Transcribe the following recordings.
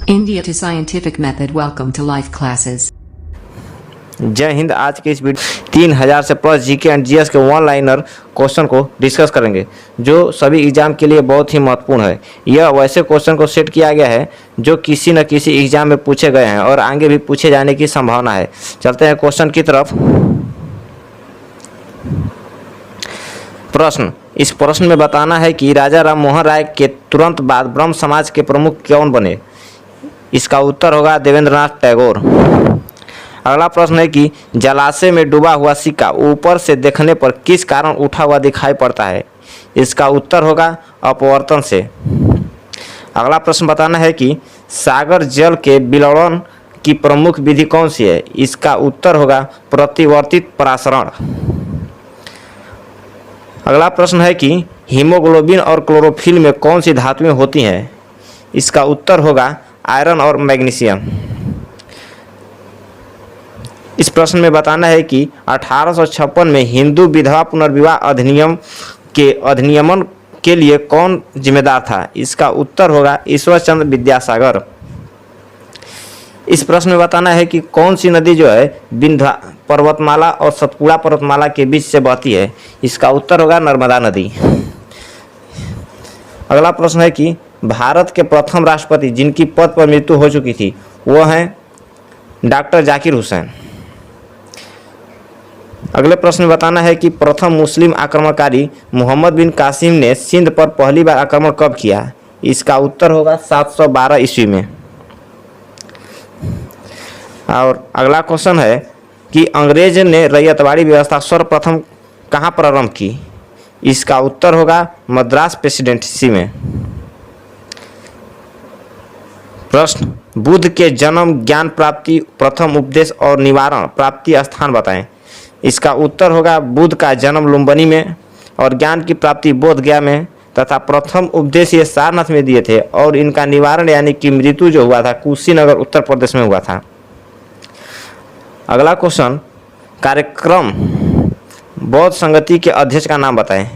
India to Scientific Method. Welcome to Life Classes. जय हिंद। आज के इस वीडियो 3000 से प्लस जीके एंड जीएस के वन लाइनर क्वेश्चन को डिस्कस करेंगे जो सभी एग्जाम के लिए बहुत ही महत्वपूर्ण है। यह वैसे क्वेश्चन को सेट किया गया है जो किसी न किसी एग्जाम में पूछे गए हैं और आगे भी पूछे जाने की संभावना है। चलते हैं क्वेश्चन की तरफ। प्रश्न, इस प्रश्न में बताना है कि राजा राम मोहन राय के तुरंत बाद ब्रह्म समाज के प्रमुख कौन बने। इसका उत्तर होगा देवेंद्रनाथ टैगोर। अगला प्रश्न है कि जलाशय में डूबा हुआ सिक्का ऊपर से देखने पर किस कारण उठा हुआ दिखाई पड़ता है। इसका उत्तर होगा अपवर्तन से। अगला प्रश्न बताना है कि सागर जल के विलवण की प्रमुख विधि कौन सी है। इसका उत्तर होगा प्रतिवर्तित परासरण। अगला प्रश्न है कि हीमोग्लोबिन और क्लोरोफिल में कौन सी धातुएं होती हैं। इसका उत्तर होगा आयरन और मैग्नीशियम। इस प्रश्न में बताना है कि 1856 में हिंदू विधवा पुनर्विवाह अधिनियम के अधिनियमन के लिए कौन जिम्मेदार था। इसका उत्तर होगा ईश्वर चंद्र विद्यासागर। इस प्रश्न में बताना है कि कौन सी नदी जो है विंध्य पर्वतमाला और सतपुड़ा पर्वतमाला के बीच से बहती है। इसका उत्तर होगा नर्मदा नदी। अगला प्रश्न है कि भारत के प्रथम राष्ट्रपति जिनकी पद पर मृत्यु हो चुकी थी वो हैं डॉक्टर जाकिर हुसैन। अगले प्रश्न में बताना है कि प्रथम मुस्लिम आक्रमणकारी मोहम्मद बिन कासिम ने सिंध पर पहली बार आक्रमण कब किया। इसका उत्तर होगा 712 ईस्वी में। और अगला क्वेश्चन है कि अंग्रेज ने रैयतवाड़ी व्यवस्था सर्वप्रथम कहाँ प्रारंभ की। इसका उत्तर होगा मद्रास प्रेसिडेंसी में। प्रश्न, बुद्ध के जन्म, ज्ञान प्राप्ति, प्रथम उपदेश और निवारण प्राप्ति स्थान बताएं। इसका उत्तर होगा बुद्ध का जन्म लुम्बिनी में और ज्ञान की प्राप्ति बोध गया में तथा प्रथम उपदेश ये सारनाथ में दिए थे और इनका निवारण यानी कि मृत्यु जो हुआ था कुशीनगर उत्तर प्रदेश में हुआ था। अगला क्वेश्चन, कार्यक्रम बौद्ध संगति के अध्यक्ष का नाम बताएं।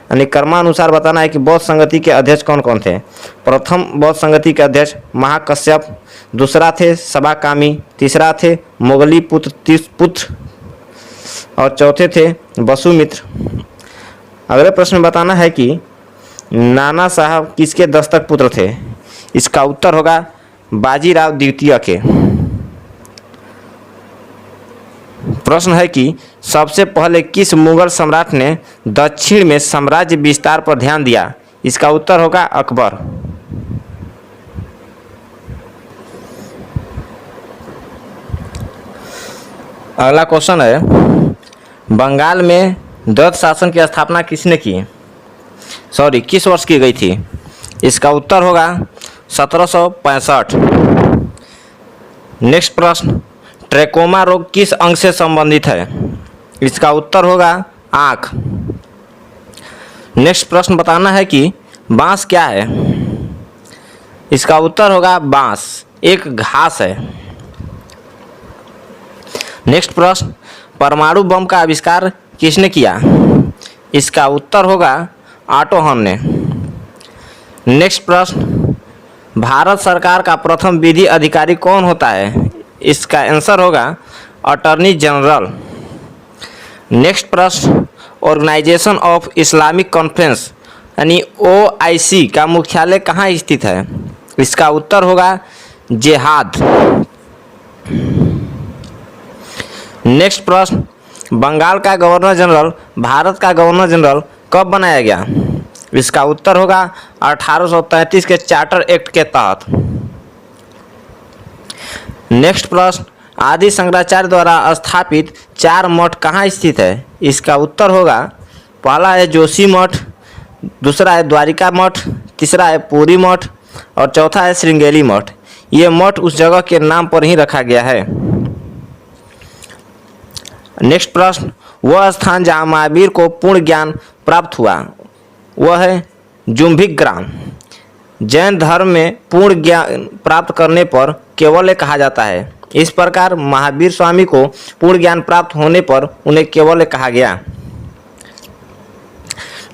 यानी क्रमानुसार बताना है कि बौद्ध संगति के अध्यक्ष कौन कौन थे। प्रथम बौद्ध संगति के अध्यक्ष महाकश्यप, दूसरा थे सबाकामी, तीसरा थे मोगली पुत्र और चौथे थे वसुमित्र। अगले प्रश्न में बताना है कि नाना साहब किसके दस्तक पुत्र थे। इसका उत्तर होगा बाजीराव द्वितीय के। प्रश्न है कि सबसे पहले किस मुगल सम्राट ने दक्षिण में साम्राज्य विस्तार पर ध्यान दिया। इसका उत्तर होगा अकबर। अगला क्वेश्चन है बंगाल में द्वैत शासन की स्थापना किसने की। किस वर्ष की गई थी। इसका उत्तर होगा 1765। नेक्स्ट प्रश्न, ट्रैकोमा रोग किस अंग से संबंधित है। इसका उत्तर होगा आँख। नेक्स्ट प्रश्न बताना है कि बांस क्या है। इसका उत्तर होगा बांस एक घास है। नेक्स्ट प्रश्न, परमाणु बम का आविष्कार किसने किया। इसका उत्तर होगा ऑटो हन ने। नेक्स्ट प्रश्न, भारत सरकार का प्रथम विधि अधिकारी कौन होता है। इसका आंसर होगा अटॉर्नी जनरल। नेक्स्ट प्रश्न, ऑर्गेनाइजेशन ऑफ इस्लामिक कॉन्फ्रेंस यानी OIC का मुख्यालय कहाँ स्थित है। इसका उत्तर होगा जेहाद। नेक्स्ट प्रश्न, बंगाल का गवर्नर जनरल भारत का गवर्नर जनरल कब बनाया गया। इसका उत्तर होगा 1833 के चार्टर एक्ट के तहत। नेक्स्ट प्रश्न, आदि शंकराचार्य द्वारा स्थापित 4 मठ कहाँ स्थित है। इसका उत्तर होगा पहला है जोशी मठ, दूसरा है द्वारिका मठ, तीसरा है पुरी मठ और चौथा है श्रृंगेरी मठ। ये मठ उस जगह के नाम पर ही रखा गया है। नेक्स्ट प्रश्न, वह स्थान जहाँ महावीर को पूर्ण ज्ञान प्राप्त हुआ वह है जुम्भिक ग्राम। जैन धर्म में पूर्ण ज्ञान प्राप्त करने पर केवल्य कहा जाता है। इस प्रकार महावीर स्वामी को पूर्ण ज्ञान प्राप्त होने पर उन्हें केवल्य कहा गया।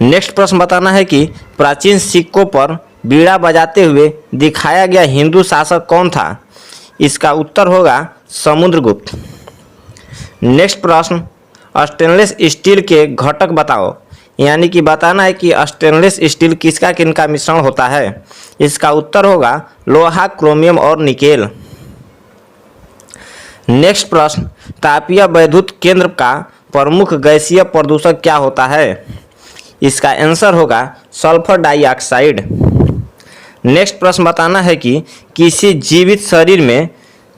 नेक्स्ट प्रश्न बताना है कि प्राचीन सिक्कों पर बीड़ा बजाते हुए दिखाया गया हिंदू शासक कौन था? इसका उत्तर होगा समुद्रगुप्त। नेक्स्ट प्रश्न, स्टेनलेस स्टील के घटक बताओ। यानी कि बताना है कि स्टेनलेस स्टील किसका किनका मिश्रण होता है। इसका उत्तर होगा लोहा, क्रोमियम और निकेल। नेक्स्ट प्रश्न, तापीय वैद्युत केंद्र का प्रमुख गैसीय प्रदूषक क्या होता है? इसका आंसर होगा सल्फर डाइऑक्साइड। नेक्स्ट प्रश्न बताना है कि किसी जीवित शरीर में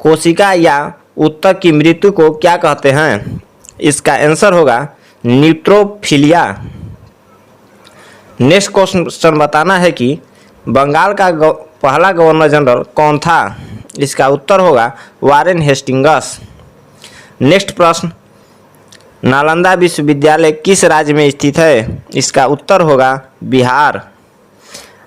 कोशिका या ऊतक की मृत्यु को क्या कहते हैं? इसका आंसर होगा न्यूट्रोफिलिया। नेक्स्ट क्वेश्चन बताना है कि बंगाल का पहला गवर्नर जनरल कौन था? इसका उत्तर होगा वारेन हेस्टिंग्स। नेक्स्ट प्रश्न, नालंदा विश्वविद्यालय किस राज्य में स्थित है? इसका उत्तर होगा बिहार।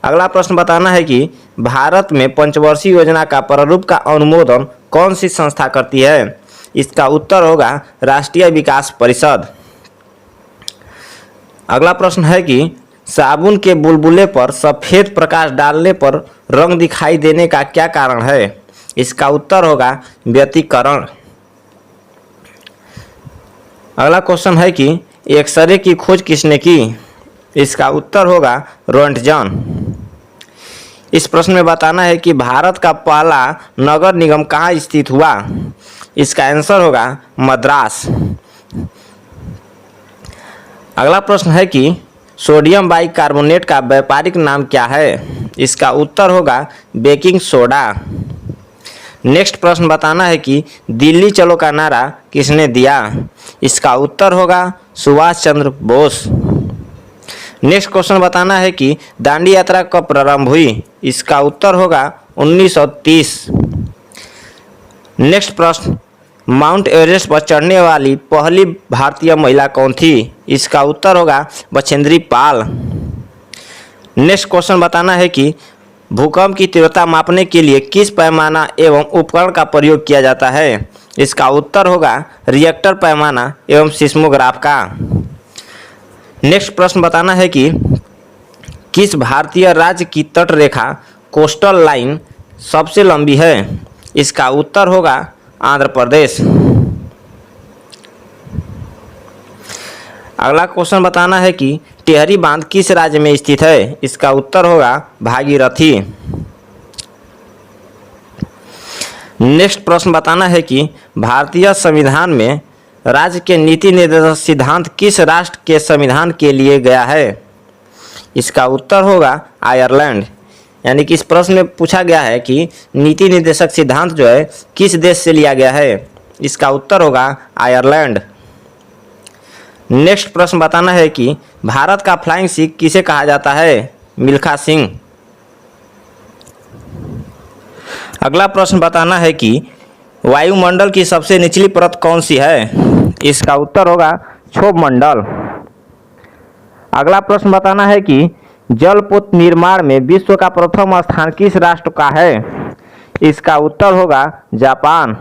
अगला प्रश्न बताना है कि भारत में पंचवर्षीय योजना का प्रारूप का अनुमोदन कौन सी संस्था करती है? इसका उत्तर होगा राष्ट्रीय विकास परिषद। अगला प्रश्न है कि साबुन के बुलबुले पर सफेद प्रकाश डालने पर रंग दिखाई देने का क्या कारण है? इसका उत्तर होगा व्यतिकरण। अगला क्वेश्चन है कि एक्सरे की खोज किसने की? इसका उत्तर होगा रोंटगन। इस प्रश्न में बताना है कि भारत का पहला नगर निगम कहाँ स्थित हुआ? इसका आंसर होगा मद्रास। अगला प्रश्न है कि सोडियम बाइकार्बोनेट का व्यापारिक नाम क्या है? इसका उत्तर होगा बेकिंग सोडा। नेक्स्ट प्रश्न बताना है कि दिल्ली चलो का नारा किसने दिया? इसका उत्तर होगा सुभाष चंद्र बोस। नेक्स्ट क्वेश्चन बताना है कि दांडी यात्रा कब प्रारंभ हुई? इसका उत्तर होगा 1930। नेक्स्ट प्रश्न, माउंट एवरेस्ट पर चढ़ने वाली पहली भारतीय महिला कौन थी? इसका उत्तर होगा बछेंद्री पाल। नेक्स्ट क्वेश्चन बताना है कि भूकंप की तीव्रता मापने के लिए किस पैमाना एवं उपकरण का प्रयोग किया जाता है? इसका उत्तर होगा रिएक्टर पैमाना एवं सिस्मोग्राफ का। नेक्स्ट प्रश्न बताना है कि किस भारतीय राज्य की तट रेखा कोस्टल लाइन सबसे लंबी है? इसका उत्तर होगा आंध्र प्रदेश। अगला क्वेश्चन बताना है कि टिहरी बांध किस राज्य में स्थित है? इसका उत्तर होगा भागीरथी। नेक्स्ट प्रश्न बताना है कि भारतीय संविधान में राज्य के नीति निर्देशक सिद्धांत किस राष्ट्र के संविधान के लिए गया है? इसका उत्तर होगा आयरलैंड। यानी कि इस प्रश्न में पूछा गया है कि नीति निर्देशक सिद्धांत जो है किस देश से लिया गया है? इसका उत्तर होगा आयरलैंड। नेक्स्ट प्रश्न बताना है कि भारत का फ्लाइंग सिख किसे कहा जाता है? मिल्खा सिंह। अगला प्रश्न बताना है कि वायुमंडल की सबसे निचली परत कौन सी है? इसका उत्तर होगा क्षोभ मंडल। अगला प्रश्न बताना है कि जलपोत निर्माण में विश्व का प्रथम स्थान किस राष्ट्र का है? इसका उत्तर होगा जापान।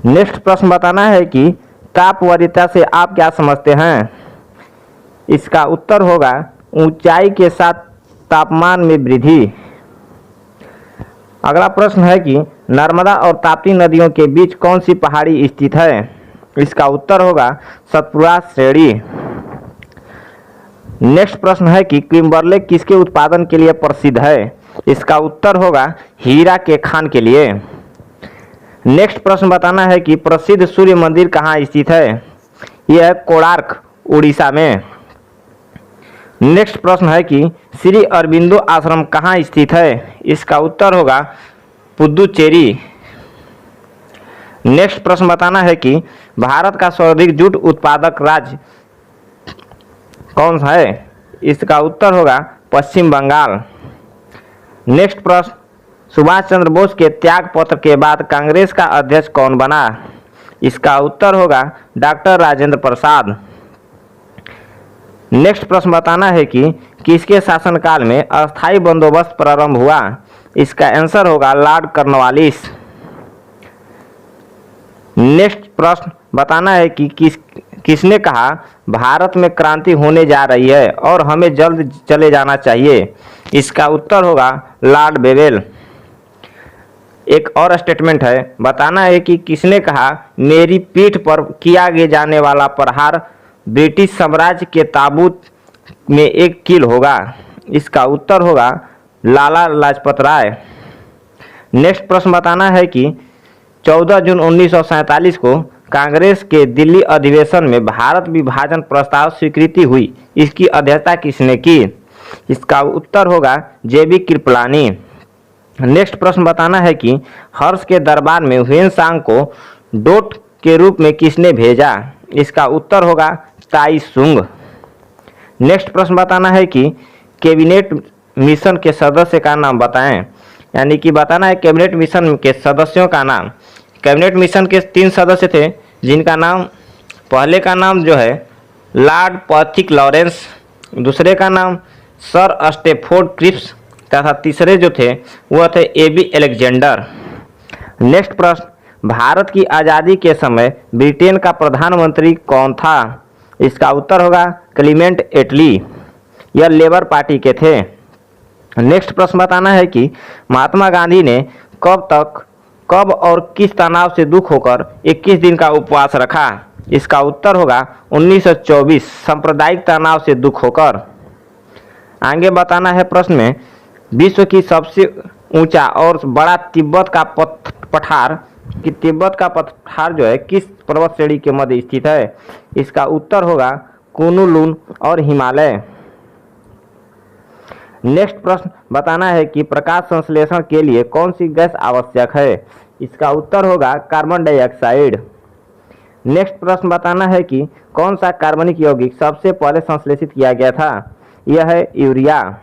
नेक्स्ट प्रश्न बताना है कि ताप वरीयता से आप क्या समझते हैं? इसका उत्तर होगा ऊंचाई के साथ तापमान में वृद्धि। अगला प्रश्न है कि नर्मदा और ताप्ती नदियों के बीच कौन सी पहाड़ी स्थित है? इसका उत्तर होगा सतपुड़ा श्रेणी। नेक्स्ट प्रश्न है कि किम्बरले किसके उत्पादन के लिए प्रसिद्ध है? इसका उत्तर होगा हीरा के खान के लिए। नेक्स्ट प्रश्न बताना है कि प्रसिद्ध सूर्य मंदिर कहाँ स्थित है? यह है कोणार्क, उड़ीसा में। नेक्स्ट प्रश्न है कि श्री अरबिंदो आश्रम कहाँ स्थित है? इसका उत्तर होगा पुदुचेरी। नेक्स्ट प्रश्न बताना है कि भारत का सर्वाधिक जूट उत्पादक राज्य कौन सा है? इसका उत्तर होगा पश्चिम बंगाल। नेक्स्ट प्रश्न, सुभाष चंद्र बोस के त्याग पत्र के बाद कांग्रेस का अध्यक्ष कौन बना? इसका उत्तर होगा डॉक्टर राजेंद्र प्रसाद। नेक्स्ट प्रश्न बताना है कि किसके शासनकाल में अस्थायी बंदोबस्त प्रारंभ हुआ? इसका आंसर होगा लॉर्ड कॉर्नवालिस। नेक्स्ट प्रश्न बताना है कि किस किसने कहा भारत में क्रांति होने जा रही है और हमें जल्द चले जाना चाहिए? इसका उत्तर होगा लॉर्ड बेवेल। एक और स्टेटमेंट है, बताना है कि किसने कहा मेरी पीठ पर किया जाने वाला प्रहार ब्रिटिश साम्राज्य के ताबूत में एक कील होगा? इसका उत्तर होगा लाला लाजपत राय। नेक्स्ट प्रश्न बताना है कि 14 जून 1947 को कांग्रेस के दिल्ली अधिवेशन में भारत विभाजन प्रस्ताव स्वीकृति हुई, इसकी अध्यक्षता किसने की? इसका उत्तर होगा जेबी कृपलानी। नेक्स्ट प्रश्न बताना है कि हर्ष के दरबार में ह्वेन-सांग को डोट के रूप में किसने भेजा? इसका उत्तर होगा ताई सुंग। नेक्स्ट प्रश्न बताना है कि कैबिनेट मिशन के सदस्य का नाम बताएं, यानी कि बताना है कैबिनेट मिशन के सदस्यों का नाम। कैबिनेट मिशन के 3 सदस्य थे, जिनका नाम, पहले का नाम जो है लॉर्ड पैट्रिक लॉरेंस, दूसरे का नाम सर स्टेफोर्ड क्रिप्स तथा तीसरे जो थे वह थे एबी अलेक्जेंडर। नेक्स्ट प्रश्न, भारत की आज़ादी के समय ब्रिटेन का प्रधानमंत्री कौन था? इसका उत्तर होगा क्लीमेंट एटली, यह लेबर पार्टी के थे। नेक्स्ट प्रश्न बताना है कि महात्मा गांधी ने कब और किस तनाव से दुख होकर 21 दिन का उपवास रखा? इसका उत्तर होगा 1924, सांप्रदायिक तनाव से दुख होकर। आगे बताना है प्रश्न में, विश्व की सबसे ऊंचा और बड़ा तिब्बत का पठार जो है किस पर्वत श्रेणी के मध्य स्थित है? इसका उत्तर होगा कुनलुन और हिमालय। नेक्स्ट प्रश्न बताना है कि प्रकाश संश्लेषण के लिए कौन सी गैस आवश्यक है? इसका उत्तर होगा कार्बन डाइऑक्साइड। नेक्स्ट प्रश्न बताना है कि कौन सा कार्बनिक यौगिक सबसे पहले संश्लेषित किया गया था? यह है यूरिया।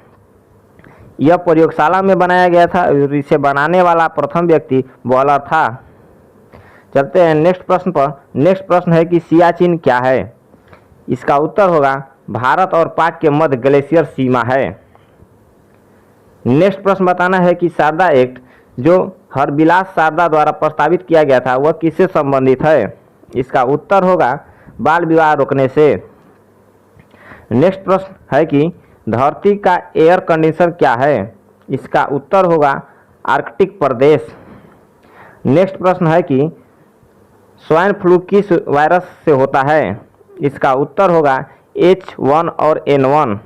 यह प्रयोगशाला में बनाया गया था और इसे बनाने वाला प्रथम व्यक्ति बॉयलर था। चलते हैं नेक्स्ट प्रश्न पर। नेक्स्ट प्रश्न है कि सियाचिन क्या है? इसका उत्तर होगा भारत और पाक के मध्य ग्लेशियर सीमा है। नेक्स्ट प्रश्न बताना है कि शारदा एक्ट जो हरबिलास शारदा द्वारा प्रस्तावित किया गया था वह किससे संबंधित है? इसका उत्तर होगा बाल विवाह रोकने से। नेक्स्ट प्रश्न है कि धरती का एयर कंडीशनर क्या है? इसका उत्तर होगा आर्कटिक प्रदेश। नेक्स्ट प्रश्न है कि स्वाइन फ्लू किस वायरस से होता है? इसका उत्तर होगा H1 और N1।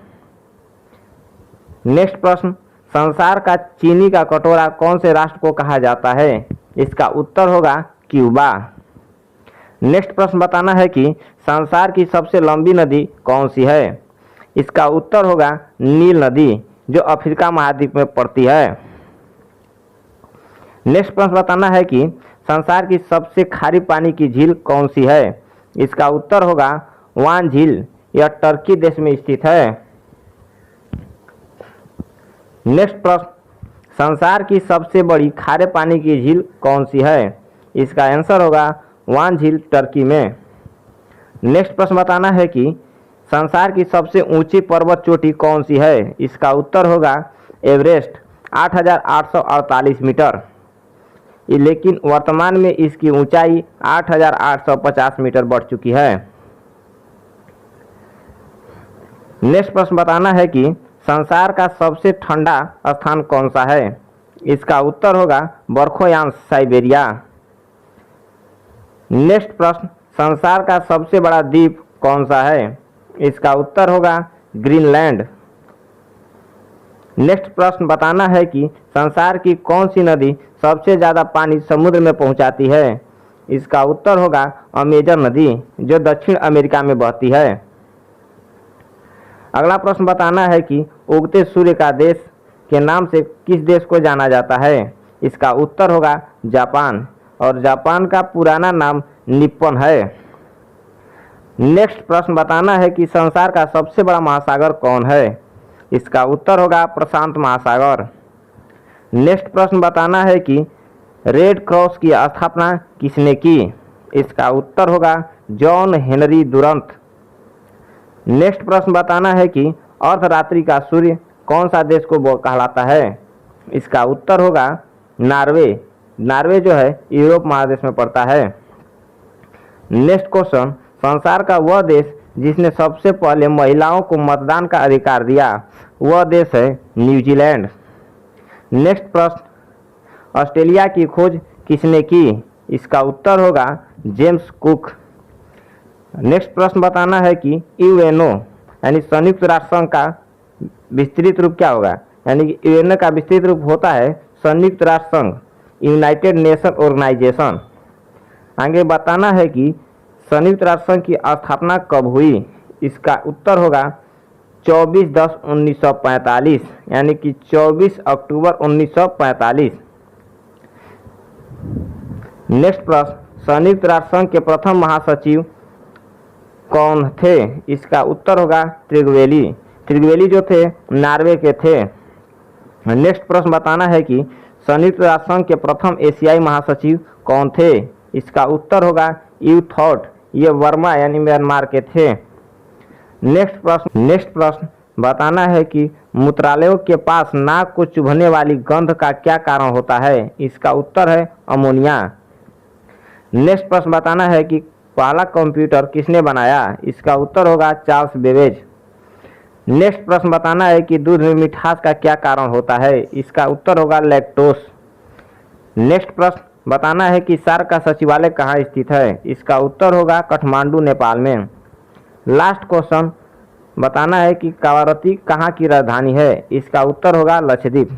नेक्स्ट प्रश्न, संसार का चीनी का कटोरा कौन से राष्ट्र को कहा जाता है? इसका उत्तर होगा क्यूबा। नेक्स्ट प्रश्न बताना है कि संसार की सबसे लंबी नदी कौन सी है? इसका उत्तर होगा नील नदी, जो अफ्रीका महाद्वीप में पड़ती है। नेक्स्ट प्रश्न बताना है कि संसार की सबसे खारी पानी की झील कौन सी है? इसका उत्तर होगा वान झील, यह टर्की देश में स्थित है। नेक्स्ट प्रश्न, संसार की सबसे बड़ी खारे पानी की झील कौन सी है? इसका आंसर होगा वान झील, टर्की में। नेक्स्ट प्रश्न बताना है कि संसार की सबसे ऊंची पर्वत चोटी कौन सी है? इसका उत्तर होगा एवरेस्ट, 8,848 मीटर। लेकिन वर्तमान में इसकी ऊंचाई 8,850 मीटर बढ़ चुकी है। नेक्स्ट प्रश्न बताना है कि संसार का सबसे ठंडा स्थान कौन सा है? इसका उत्तर होगा बर्फोयांश, साइबेरिया। नेक्स्ट प्रश्न, संसार का सबसे बड़ा द्वीप कौन सा है? इसका उत्तर होगा ग्रीनलैंड। नेक्स्ट प्रश्न बताना है कि संसार की कौन सी नदी सबसे ज़्यादा पानी समुद्र में पहुंचाती है? इसका उत्तर होगा अमेजन नदी, जो दक्षिण अमेरिका में बहती है। अगला प्रश्न बताना है कि उगते सूर्य का देश के नाम से किस देश को जाना जाता है? इसका उत्तर होगा जापान, और जापान का पुराना नाम निप्पन है। नेक्स्ट प्रश्न बताना है कि संसार का सबसे बड़ा महासागर कौन है? इसका उत्तर होगा प्रशांत महासागर। नेक्स्ट प्रश्न बताना है कि रेड क्रॉस की स्थापना किसने की? इसका उत्तर होगा जॉन हेनरी डुरंट। नेक्स्ट प्रश्न बताना है कि अर्धरात्रि का सूर्य कौन सा देश को कहलाता है? इसका उत्तर होगा नार्वे जो है यूरोप महादेश में पड़ता है। नेक्स्ट क्वेश्चन, संसार का वह देश जिसने सबसे पहले महिलाओं को मतदान का अधिकार दिया वह देश है न्यूजीलैंड। नेक्स्ट प्रश्न, ऑस्ट्रेलिया की खोज किसने की? इसका उत्तर होगा जेम्स कुक। नेक्स्ट प्रश्न बताना है कि यूएनओ यानी संयुक्त राष्ट्र संघ का विस्तृत रूप क्या होगा? यानी कि यूएनओ का विस्तृत रूप होता है संयुक्त राष्ट्र संघ, यूनाइटेड नेशन ऑर्गेनाइजेशन। आगे बताना है कि संयुक्त राष्ट्र संघ की स्थापना कब हुई? इसका उत्तर होगा 24/10/1945 यानी कि 24 अक्टूबर 1945। नेक्स्ट प्रश्न, संयुक्त राष्ट्र संघ के प्रथम महासचिव कौन थे? इसका उत्तर होगा त्रिगवेली। त्रिगवेली जो थे नॉर्वे के थे। नेक्स्ट प्रश्न बताना है कि संयुक्त राष्ट्र संघ के प्रथम एशियाई महासचिव कौन थे? इसका उत्तर होगा यू थॉट, ये वर्मा यानी म्यांमार के थे। नेक्स्ट प्रश्न बताना है कि मूत्रालयों के पास नाक को चुभने वाली गंध का क्या कारण होता है? इसका उत्तर है अमोनिया। नेक्स्ट प्रश्न बताना है कि पहला कंप्यूटर किसने बनाया? इसका उत्तर होगा चार्ल्स बेबेज। नेक्स्ट प्रश्न बताना है कि दूध में मिठास का क्या कारण होता है? इसका उत्तर होगा लैक्टोस। नेक्स्ट प्रश्न बताना है कि सार्क का सचिवालय कहाँ स्थित है? इसका उत्तर होगा काठमांडू, नेपाल में। लास्ट क्वेश्चन बताना है कि कावारती कहाँ की राजधानी है? इसका उत्तर होगा लक्षद्वीप।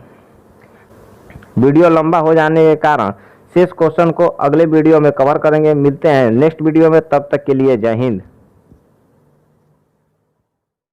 वीडियो लंबा हो जाने के कारण शेष क्वेश्चन को अगले वीडियो में कवर करेंगे। मिलते हैं नेक्स्ट वीडियो में, तब तक के लिए जय हिंद।